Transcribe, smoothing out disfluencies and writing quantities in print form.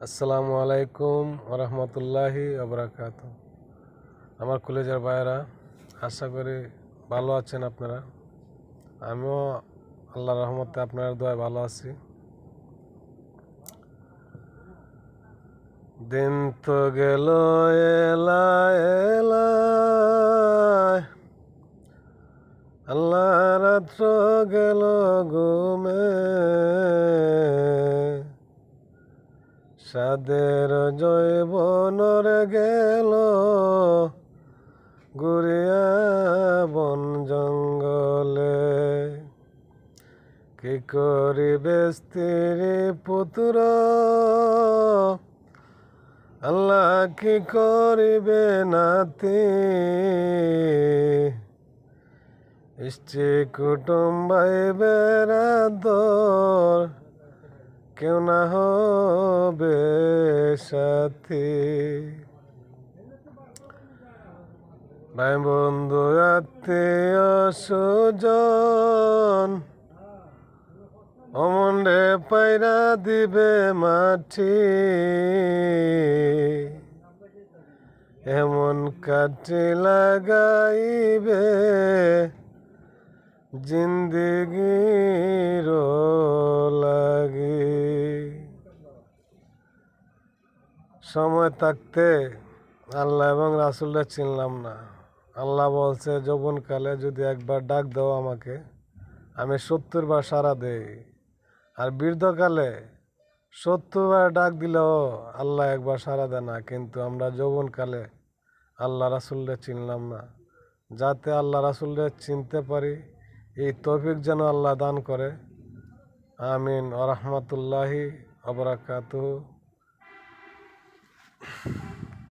আসসালামু আলাইকুম ওরহমতুল্লাহি ওবরাকাত। আমার কলেজের ভাইয়েরা, আশা করি ভালো আছেন আপনারা। আমিও আল্লাহর রহমতে আপনার দোয়ায় ভালো আছি। দিন তো গেল এলা এলা, আল্লাহ রাত্র গেল ঘুমে, সাদের জৈবনর গেল ঘুরিয়া বন জঙ্গলে। কি করিবে স্ত্রী পুত্র, আল্লাহ কি করিবে নাতি, স্ত্রী কুটুম্ব ভাই বেড়াদর কেউ না হবে সাথী। ভাই বন্ধু আত্মীয় সুজন অমনে পায়রা দিবে মাটি, এমন কাটি লাগাইবে জিন্দিগির লাগি। সময় থাকতে আল্লাহ এবং রাসূলকে চিনলাম না। আল্লাহ বলছে, যৌবনকালে যদি একবার ডাক দাও আমাকে, আমি 70 বার সাড়া দেই। আর বৃদ্ধকালে 70 বার ডাক দিলেও আল্লাহ একবার সাড়া দেয় না। কিন্তু আমরা যৌবনকালে আল্লাহ রাসূলকে চিনলাম না। যাতে আল্লাহ রাসূলকে চিনতে পারি, এই তৌফিক যেন আল্লাহ দান করে। আমিন ওয়া রাহমাতুল্লাহি ওয়া বারাকাতুহু।